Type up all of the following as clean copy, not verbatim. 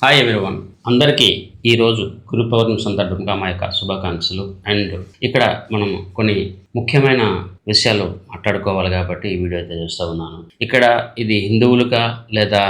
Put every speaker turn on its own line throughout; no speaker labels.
Hi everyone, అందరికీ ఈరోజు గురు పౌర్ణమి సందర్భంగా మా యొక్క శుభాకాంక్షలు. అండ్ ఇక్కడ మనం కొన్ని ముఖ్యమైన విషయాలు మాట్లాడుకోవాలి కాబట్టి ఈ వీడియో అయితే చేస్తూ ఉన్నాను. ఇక్కడ ఇది హిందువులకా లేదా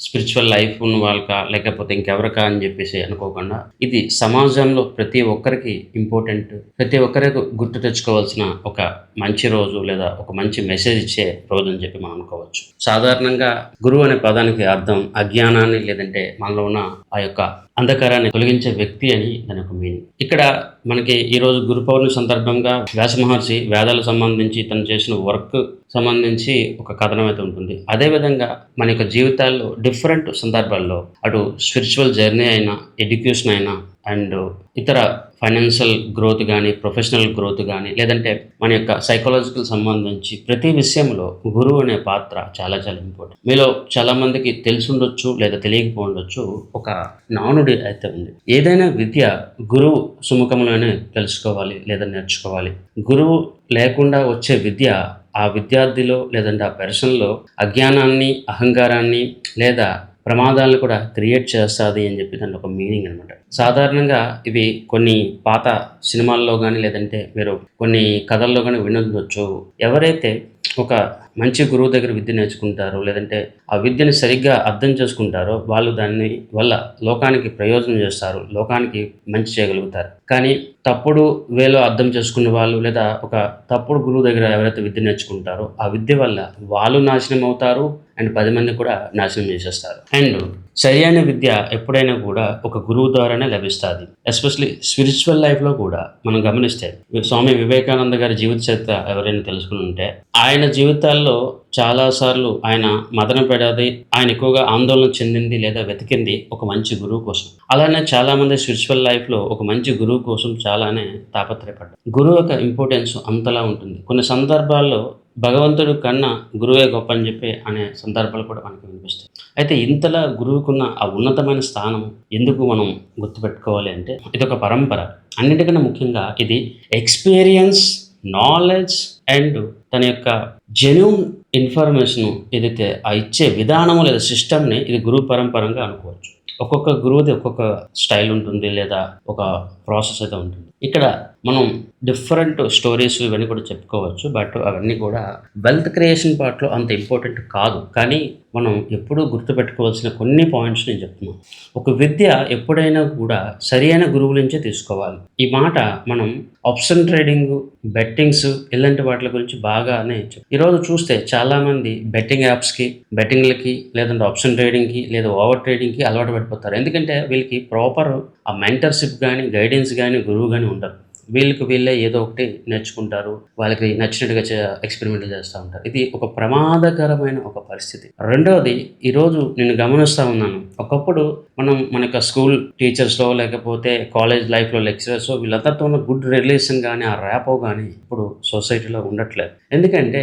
స్పిరిచువల్ లైఫ్ ఉన్న వాళ్ళకా లేకపోతే ఇంకెవరికా అని చెప్పేసి అనుకోకుండా, ఇది సమాజంలో ప్రతి ఒక్కరికి ఇంపార్టెంట్, ప్రతి ఒక్కరికి గుర్తు తెచ్చుకోవాల్సిన ఒక మంచి రోజు లేదా ఒక మంచి మెసేజ్ ఇచ్చే రోజు అని చెప్పి మనం అనుకోవచ్చు. సాధారణంగా గురువు అనే పదానికి అర్థం అజ్ఞానాన్ని లేదంటే మనలో ఉన్న ఆ యొక్క అంధకారాన్ని తొలగించే వ్యక్తి అని దాని యొక్క మీనింగ్. ఇక్కడ మనకి ఈరోజు గురు పౌర్ణమి సందర్భంగా వ్యాస మహర్షి వేదాలకు సంబంధించి తను చేసిన వర్క్ సంబంధించి ఒక కథనం అయితే ఉంటుంది. అదేవిధంగా మన యొక్క జీవితాల్లో డిఫరెంట్ సందర్భాల్లో అటు స్పిరిచువల్ జర్నీ అయినా, ఎడ్యుకేషన్ అయినా, అండ్ ఇతర ఫైనాన్షియల్ గ్రోత్ కానీ, ప్రొఫెషనల్ గ్రోత్ కానీ, లేదంటే మన యొక్క సైకాలజికల్ సంబంధించి ప్రతి విషయంలో గురువు అనే పాత్ర చాలా చాలా ఇంపార్టెంట్. మీలో చాలా మందికి తెలిసుండొచ్చు లేదా తెలియకపోవచ్చు, ఒక నానుడి అయితే ఉంది. ఏదైనా విద్య గురువు సుముఖంలోనే తెలుసుకోవాలి లేదా నేర్చుకోవాలి. గురువు లేకుండా వచ్చే విద్య ఆ విద్యార్థిలో లేదంటే ఆ పర్సన్లో అజ్ఞానాన్ని, అహంకారాన్ని లేదా ప్రమాదాలను కూడా క్రియేట్ చేస్తుంది అని చెప్పి దాంట్లో ఒక మీనింగ్ అనమాట. సాధారణంగా ఇవి కొన్ని పాత సినిమాల్లో కానీ లేదంటే మీరు కొన్ని కథల్లో కానీ వినొచ్చు. ఎవరైతే ఒక మంచి గురువు దగ్గర విద్య నేర్చుకుంటారో లేదంటే ఆ విద్యను సరిగ్గా అర్థం చేసుకుంటారో వాళ్ళు దాన్ని వల్ల లోకానికి ప్రయోజనం చేస్తారు, లోకానికి మంచి చేయగలుగుతారు. కానీ తప్పుడు వేలో అర్థం చేసుకునే వాళ్ళు లేదా ఒక తప్పుడు గురువు దగ్గర ఎవరైతే విద్య నేర్చుకుంటారో ఆ విద్య వల్ల వాళ్ళు నాశనం అవుతారు అండ్ 10 మంది కూడా నాశనం చేసేస్తారు. అండ్ సరైన విద్య ఎప్పుడైనా కూడా ఒక గురువు ద్వారానే లభిస్తుంది. ఎస్పెషలీ స్పిరిచువల్ లైఫ్లో కూడా మనం గమనిస్తే స్వామి వివేకానంద గారి జీవిత చరిత్ర ఎవరైనా తెలుసుకుని ఉంటే, ఆయన జీవితాల్లో చాలాసార్లు ఆయన మదన పడేది, ఆయన ఎక్కువగా ఆందోళన చెందింది లేదా వెతికింది ఒక మంచి గురువు కోసం. అలానే చాలామంది స్పిరిచువల్ లైఫ్లో ఒక మంచి గురువు కోసం చాలానే తాపత్రయపడ్డారు. గురువు యొక్క ఇంపార్టెన్స్ అంతలా ఉంటుంది. కొన్ని సందర్భాల్లో భగవంతుడి కన్నా గురువే గొప్ప అని చెప్పి అనే సందర్భాలు కూడా మనకు వినిపిస్తాయి. అయితే ఇంతలా గురువుకున్న ఆ ఉన్నతమైన స్థానం ఎందుకు మనం గుర్తుపెట్టుకోవాలి అంటే, ఇది ఒక పరంపర. అన్నిటికన్నా ముఖ్యంగా ఇది ఎక్స్పీరియన్స్, నాలెడ్జ్ అండ్ తన యొక్క జెన్యూన్ ఇన్ఫర్మేషన్ ఏదైతే ఆ ఇచ్చే విధానము లేదా సిస్టమ్ని ఇది గురువు పరంపరంగా అనుకోవచ్చు. ఒక్కొక్క గురువుది ఒక్కొక్క స్టైల్ ఉంటుంది లేదా ఒక ప్రాసెస్ అయితే ఉంటుంది. ఇక్కడ మనం డిఫరెంట్ స్టోరీస్ ఇవన్నీ కూడా చెప్పుకోవచ్చు. బట్ అవన్నీ కూడా వెల్త్ క్రియేషన్ పార్ట్లో అంత ఇంపార్టెంట్ కాదు. కానీ మనం ఎప్పుడూ గుర్తుపెట్టుకోవాల్సిన కొన్ని పాయింట్స్ నేను చెప్తున్నాను. ఒక విద్య ఎప్పుడైనా కూడా సరైన గురువు నుంచే తీసుకోవాలి. ఈ మాట మనం ఆప్షన్ ట్రేడింగ్, బెట్టింగ్స్ ఇలాంటి వాటి గురించి బాగానే ఈరోజు చూస్తే చాలామంది బెట్టింగ్ యాప్స్కి, బెట్టింగ్లకి లేదంటే ఆప్షన్ ట్రేడింగ్కి లేదా ఓవర్ ట్రేడింగ్కి అలవాటు పడిపోతారు. ఎందుకంటే వీళ్ళకి ప్రాపర్ ఆ మెంటర్షిప్ కానీ, గైడెన్స్ కానీ, గురువు కానీ ఉంటారు. వీళ్ళకి వీళ్ళే ఏదో ఒకటి నేర్చుకుంటారు, వాళ్ళకి నచ్చినట్టుగా ఎక్స్పెరిమెంట్లు చేస్తూ ఉంటారు. ఇది ఒక ప్రమాదకరమైన ఒక పరిస్థితి. రెండవది, ఈరోజు నేను గమనిస్తూ ఉన్నాను, ఒకప్పుడు మన యొక్క స్కూల్ టీచర్స్లో లేకపోతే కాలేజ్ లైఫ్లో లెక్చరర్స్ వీళ్ళందరితో ఉన్న గుడ్ రిలేషన్ కానీ, ఆ ర్యాపో కానీ ఇప్పుడు సొసైటీలో ఉండట్లేదు. ఎందుకంటే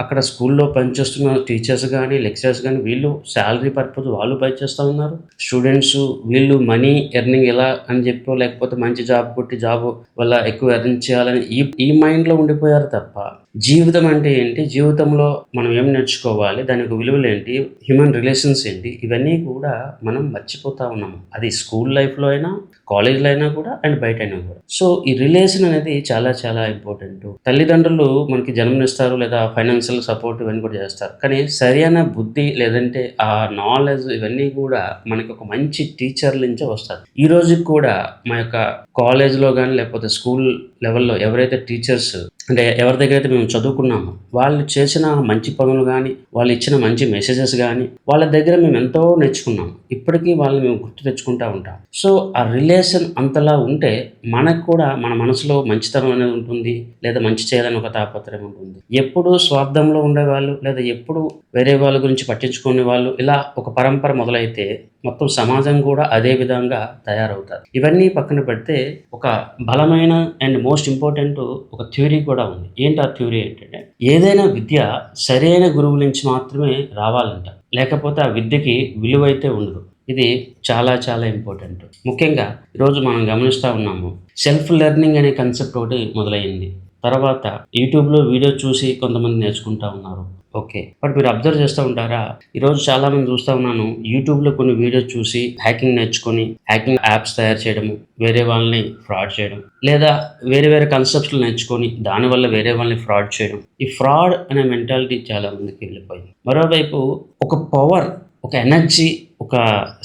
అక్కడ స్కూల్లో పనిచేస్తున్న టీచర్స్ కానీ, లెక్చరర్స్ కానీ వీళ్ళు శాలరీ పర్పస్ వాళ్ళు పనిచేస్తూ ఉన్నారు. స్టూడెంట్స్ వీళ్ళు మనీ ఎర్నింగ్ ఎలా అని చెప్పో లేకపోతే మంచి జాబ్ కొట్టి జాబ్ వల్ల ఎక్కువ ఎర్న్ చేయాలని ఈ మైండ్లో ఉండిపోయారు తప్ప జీవితం అంటే ఏంటి, జీవితంలో మనం ఏం నేర్చుకోవాలి, దాని యొక్క విలువలు ఏంటి, హ్యూమన్ రిలేషన్స్ ఏంటి, ఇవన్నీ కూడా మనం మర్చిపోతూ ఉన్నాము. అది స్కూల్ లైఫ్లో అయినా, కాలేజ్లో అయినా కూడా అండ్ బయట అయినా కూడా. సో ఈ రిలేషన్ అనేది చాలా చాలా ఇంపార్టెంట్. తల్లిదండ్రులు మనకి జన్మనిస్తారు లేదా ఫైనాన్షియల్ సపోర్ట్ ఇవన్నీ కూడా చేస్తారు. కానీ సరైన బుద్ధి లేదంటే ఆ నాలెడ్జ్ ఇవన్నీ కూడా మనకి ఒక మంచి టీచర్ల నుంచే వస్తుంది. ఈ రోజుకి కూడా మా యొక్క కాలేజ్లో కానీ లేకపోతే స్కూల్ లెవెల్లో ఎవరైతే టీచర్స్ అంటే ఎవరి దగ్గర అయితే మేము చదువుకున్నామో వాళ్ళు చేసిన మంచి పనులు కానీ, వాళ్ళు ఇచ్చిన మంచి మెసేజెస్ కానీ వాళ్ళ దగ్గర మేము ఎంతో నేర్చుకున్నాం. ఇప్పటికీ వాళ్ళని మేము గుర్తు తెచ్చుకుంటూ ఉంటాం. సో ఆ రిలేషన్ అంతలా ఉంటే మనకు కూడా మన మనసులో మంచితనం అనేది ఉంటుంది లేదా మంచి చేయాలని ఒక తాపత్రయం ఉంటుంది. ఎప్పుడు స్వార్థంలో ఉండేవాళ్ళు లేదా ఎప్పుడు వేరే వాళ్ళ గురించి పట్టించుకునే వాళ్ళు ఇలా ఒక పరంపర మొదలైతే మొత్తం సమాజం కూడా అదే విధంగా తయారవుతారు. ఇవన్నీ పక్కన పెడితే ఒక బలమైన అండ్ మోస్ట్ ఇంపార్టెంట్ ఒక థ్యూరీ కూడా ఉంది. ఏంటి ఆ థ్యూరీ ఏంటంటే, ఏదైనా విద్య సరైన గురువు నుంచి మాత్రమే రావాలంట, లేకపోతే ఆ విద్యకి విలువ అయితే ఉండదు. ఇది చాలా చాలా ఇంపార్టెంట్. ముఖ్యంగా ఈరోజు మనం గమనిస్తూ ఉన్నాము, సెల్ఫ్ లెర్నింగ్ అనే కాన్సెప్ట్ ఒకటి మొదలైంది. తర్వాత యూట్యూబ్లో వీడియో చూసి కొంతమంది నేర్చుకుంటూ ఉన్నారు. ఓకే. బట్ మీరు అబ్జర్వ్ చేస్తూ ఉంటారా? ఈరోజు చాలామంది చూస్తా ఉన్నాను. యూట్యూబ్‌లో కొన్ని వీడియోస్ చూసి హ్యాకింగ్ నేర్చుకొని, హ్యాకింగ్ యాప్స్ తయారు చేయడము, వేరే వాళ్ళని ఫ్రాడ్ చేయడం, లేదా వేరే వేరే కాన్సెప్ట్స్‌లు నేర్చుకొని దానివల్ల వేరే వాళ్ళని ఫ్రాడ్ చేయడం. ఈ ఫ్రాడ్ అనే మెంటాలిటీ చాలా మందికి వెళ్ళిపోయింది. మరోవైపు ఒక పవర్, ఒక ఎనర్జీ, ఒక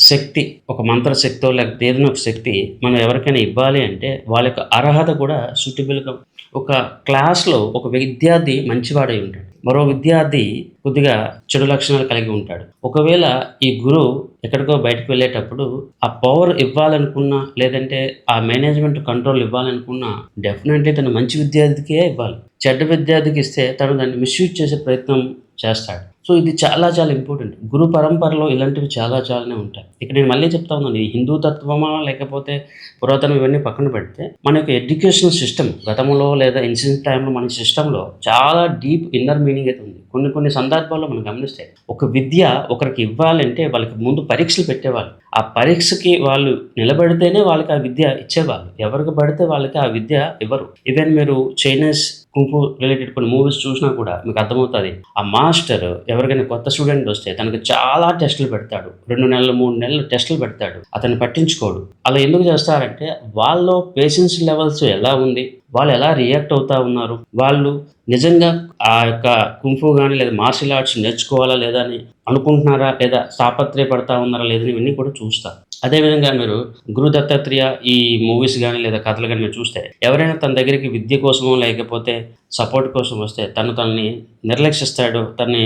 శక్తి, ఒక మంత్రశక్తో లేకపోతే ఏదైనా ఒక శక్తి మనం ఎవరికైనా ఇవ్వాలి అంటే వాళ్ళ యొక్క అర్హత కూడా సూటబుల్‌గా ఒక క్లాస్‌లో ఒక విద్యార్థి మంచివాడై ఉంటాడు. మరో విద్యార్థి కొద్దిగా చెడు లక్షణాలు కలిగి ఉంటాడు. ఒకవేళ ఈ గురువు ఎక్కడికో బయటకు వెళ్ళేటప్పుడు ఆ పవర్ ఇవ్వాలనుకున్నా, లేదంటే ఆ మేనేజ్మెంట్ కంట్రోల్ ఇవ్వాలనుకున్నా డెఫినెట్‌లీ తను మంచి విద్యార్థికే ఇవ్వాలి. చెడ్డ విద్యార్థికి ఇస్తే తను దాన్ని మిస్‌యూజ్ చేసే ప్రయత్నం చేస్తాడు. సో ఇది చాలా చాలా ఇంపార్టెంట్. గురు పరంపరలో ఇలాంటివి చాలానే ఉంటాయి. ఇక్కడ నేను మళ్ళీ చెప్తా ఉన్నాను. ఈ హిందూ తత్వమా లేకపోతే పురాతనం ఇవన్నీ పక్కన పెడితే మన యొక్క ఎడ్యుకేషన్ సిస్టమ్ గతంలో లేదా ఇన్సిడెంట్ టైంలో మన సిస్టంలో చాలా డీప్ ఇన్నర్ మీనింగ్ అయితే ఉంది. కొన్ని సందర్భాల్లో మనం గమనిస్తే ఒక విద్య ఒకరికి ఇవ్వాలంటే వాళ్ళకి ముందు పరీక్షలు పెట్టేవాళ్ళు. ఆ పరీక్షకి వాళ్ళు నిలబడితేనే వాళ్ళకి ఆ విద్య ఇచ్చేవాళ్ళు. ఎవరికి పడితే వాళ్ళకి ఆ విద్య ఇవ్వరు. ఈవెన్ మీరు చైనీస్ కుంఫు రిలేటెడ్ కొన్ని మూవీస్ చూసినా కూడా మీకు అర్థమవుతుంది. ఆ మాస్టర్ ఎవరికైనా కొత్త స్టూడెంట్ వస్తే తనకు చాలా టెస్టులు పెడతాడు. 2 నెలలు 3 నెలలు టెస్టులు పెడతాడు. అతన్ని పట్టించుకోడు. అలా ఎందుకు చేస్తారంటే వాళ్ళలో పేషెన్స్ లెవెల్స్ ఎలా ఉంది, వాళ్ళు ఎలా రియాక్ట్ అవుతా ఉన్నారు, వాళ్ళు నిజంగా ఆ యొక్క కుంఫు కానీ లేదా మార్షల్ ఆర్ట్స్ నేర్చుకోవాలా లేదా అని అనుకుంటున్నారా, లేదా తాపత్రయపడతా ఉన్నారా లేదని ఇవన్నీ కూడా చూస్తారు. అదేవిధంగా మీరు గురు దత్తాత్రేయ ఈ మూవీస్ కానీ లేదా కథలు కానీ మీరు చూస్తే ఎవరైనా తన దగ్గరికి విద్య కోసమో లేకపోతే సపోర్ట్ కోసం వస్తే తనని నిర్లక్షిస్తాడు, తనని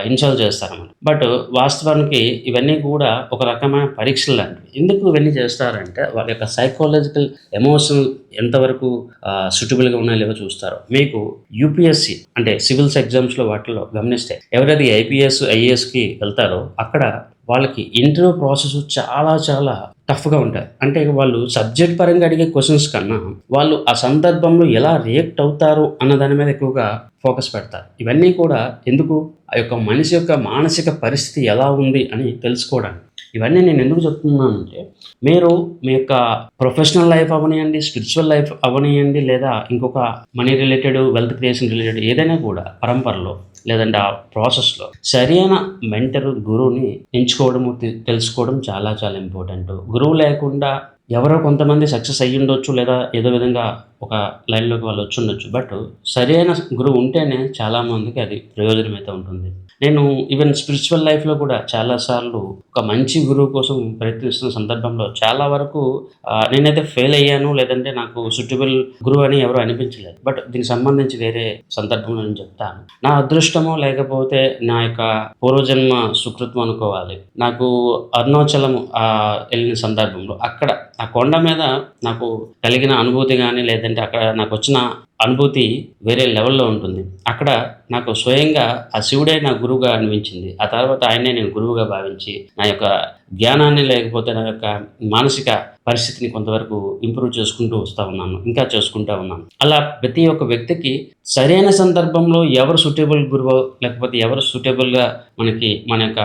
ఇన్సల్ట్ చేస్తారన్నమాట. బట్ వాస్తవానికి ఇవన్నీ కూడా ఒక రకమైన పరీక్షలు లాంటివి. ఎందుకు ఇవన్నీ చేస్తారంటే వాళ్ళ యొక్క సైకాలజికల్ ఎమోషనల్ ఎంతవరకు సూటబుల్గా ఉన్నాయో లేవో చూస్తారు. మీకు యూపీఎస్సి అంటే సివిల్స్ ఎగ్జామ్స్లో వాటిలో గమనిస్తే ఎవరైతే ఐపీఎస్ ఐఏఎస్కి వెళ్తారో అక్కడ వాళ్ళకి ఇంటర్వ్యూ ప్రాసెస్ చాలా టఫ్గా ఉంటాయి. అంటే వాళ్ళు సబ్జెక్ట్ పరంగా అడిగే క్వశ్చన్స్ కన్నా వాళ్ళు ఆ సందర్భంలో ఎలా రియాక్ట్ అవుతారు అన్న దాని మీద ఎక్కువగా ఫోకస్ పెడతారు. ఇవన్నీ కూడా ఎందుకు ఆ యొక్క మనిషి యొక్క మానసిక పరిస్థితి ఎలా ఉంది అని తెలుసుకోవడానికి. ఇవన్నీ నేను ఎందుకు చెప్తున్నానంటే మీరు మీ యొక్క ప్రొఫెషనల్ లైఫ్ అవనియండి, స్పిరిచువల్ లైఫ్ అవనియండి, లేదా ఇంకొక money related, wealth creation related ఏదైనా కూడా పరంపరలో లేదంటే ఆ ప్రాసెస్లో సరైన మెంటర్ గురువుని ఎంచుకోవడము తెలుసుకోవడం చాలా ఇంపార్టెంట్. గురువు లేకుండా ఎవరో కొంతమంది సక్సెస్ అయ్యి ఉండొచ్చు, లేదా ఏదో విధంగా ఒక లైన్లోకి వాళ్ళు వచ్చి ఉండొచ్చు. బట్ సరైన గురువు ఉంటేనే చాలామందికి అది ప్రయోజనం అయితే ఉంటుంది. నేను ఈవెన్ స్పిరిచువల్ లైఫ్లో కూడా చాలాసార్లు ఒక మంచి గురువు కోసం ప్రయత్నిస్తున్న సందర్భంలో చాలా వరకు నేనైతే ఫెయిల్ అయ్యాను, లేదంటే నాకు సూటబుల్ గురువు అని ఎవరు అనిపించలేదు. బట్ దీనికి సంబంధించి వేరే సందర్భంలో నేను చెప్తాను. నా అదృష్టమో లేకపోతే నా యొక్క పూర్వజన్మ సుకృతం అనుకోవాలి. నాకు అరుణాచలం వెళ్ళిన సందర్భంలో అక్కడ ఆ కొండ మీద నాకు కలిగిన అనుభూతి కానీ, లేదంటే అక్కడ నాకు వచ్చిన అనుభూతి వేరే లెవెల్లో ఉంటుంది. అక్కడ నాకు స్వయంగా ఆ శివుడే నా గురువుగా అనిపించింది. ఆ తర్వాత ఆయన్నే నేను గురువుగా భావించి నా యొక్క జ్ఞానాన్ని లేకపోతే నా యొక్క మానసిక పరిస్థితిని కొంతవరకు ఇంప్రూవ్ చేసుకుంటూ వస్తూ ఉన్నాను. ఇంకా చేసుకుంటూ ఉన్నాను. అలా ప్రతి ఒక్క వ్యక్తికి సరైన సందర్భంలో ఎవరు సూటబుల్ గురువో లేకపోతే ఎవరు సూటబుల్గా మన యొక్క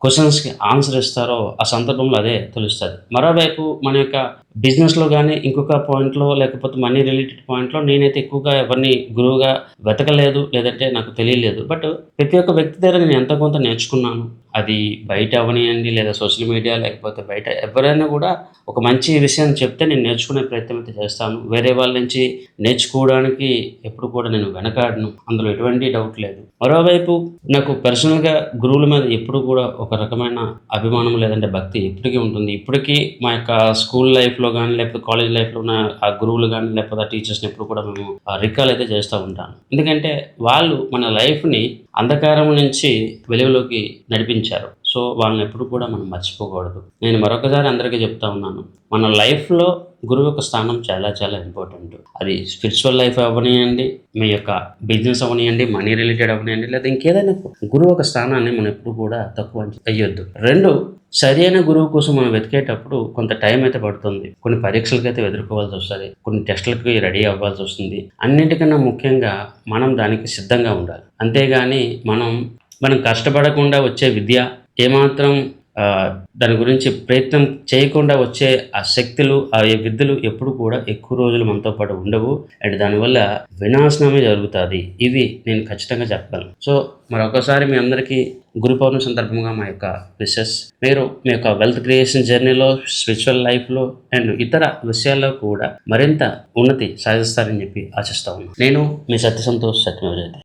క్వశ్చన్స్కి ఆన్సర్ ఇస్తారో ఆ సందర్భంలో అదే తెలుస్తుంది. మరోవైపు మన యొక్క బిజినెస్లో కానీ ఇంకొక పాయింట్లో లేకపోతే మనీ రిలేటెడ్ పాయింట్లో నేనైతే ఎక్కువగా ఎవరిని గురువుగా వెతకలేదు, లేదంటే నాకు తెలియలేదు. బట్ ప్రతి ఒక్క వ్యక్తి దగ్గర నేను ఎంతో కొంత నేర్చుకున్నాను. అది బయట అవనియండి, లేదా సోషల్ మీడియా, లేకపోతే బయట ఎవరైనా కూడా ఒక మంచి విషయాన్ని చెప్తే నేను నేర్చుకునే ప్రయత్నం అయితే చేస్తాను. వేరే వాళ్ళ నుంచి నేర్చుకోవడానికి ఎప్పుడు కూడా నేను వెనకాడను, అందులో ఎటువంటి డౌట్ లేదు. మరోవైపు నాకు పర్సనల్గా గురువుల మీద ఎప్పుడు కూడా ఒక రకమైన అభిమానం లేదంటే భక్తి ఎప్పటికీ ఉంటుంది. ఇప్పటికీ మా యొక్క స్కూల్ లైఫ్లో కానీ లేకపోతే కాలేజ్ లైఫ్లో ఉన్న ఆ గురువులు కానీ లేకపోతే ఆ టీచర్స్ని ఎప్పుడు కూడా మేము రికాల్ అయితే చేస్తూ ఉంటాను. ఎందుకంటే వాళ్ళు మన లైఫ్ని అంధకారం నుంచి వెలుగులోకి నడిపించారు. సో వాళ్ళని ఎప్పుడు కూడా మనం మర్చిపోకూడదు. నేను మరొకసారి అందరికీ చెప్తా ఉన్నాను, మన లైఫ్లో గురువు యొక్క స్థానం చాలా ఇంపార్టెంట్. అది స్పిరిచువల్ లైఫ్ అవనియండి, మీ యొక్క బిజినెస్ అవనియండి, మనీ రిలేటెడ్ అవనియండి, లేదా ఇంకేదైనా గురువు యొక్క స్థానాన్ని మనం ఎప్పుడు కూడా తక్కువ అయ్యొద్దు. 2, సరైన గురువు కోసం మనం వెతికేటప్పుడు కొంత టైం అయితే పడుతుంది. కొన్ని పరీక్షలకు అయితే ఎదుర్కోవాల్సి వస్తుంది, కొన్ని టెస్టులకి రెడీ అవ్వాల్సి వస్తుంది. అన్నిటికన్నా ముఖ్యంగా మనం దానికి సిద్ధంగా ఉండాలి. అంతేగాని మనం కష్టపడకుండా వచ్చే విద్య ఏమాత్రం దాని గురించి ప్రయత్నం చేయకుండా వచ్చే ఆ శక్తులు, ఆ విద్యలు ఎప్పుడు కూడా ఎక్కువ రోజులు మనతో పాటు ఉండవు. అండ్ దానివల్ల వినాశనమే జరుగుతుంది. ఇది నేను ఖచ్చితంగా చెప్పగలను. సో మరొకసారి మీ అందరికీ గురు పౌర్ణమి సందర్భంగా మా యొక్క విషెస్. మీరు మీ యొక్క వెల్త్ క్రియేషన్ జర్నీలో, స్పిరిచువల్ లైఫ్లో అండ్ ఇతర విషయాల్లో కూడా మరింత ఉన్నతి సాధిస్తారని చెప్పి ఆశిస్తా ఉన్నాను. నేను మీ సత్య సంతోష్, సత్యమేవ జయతే.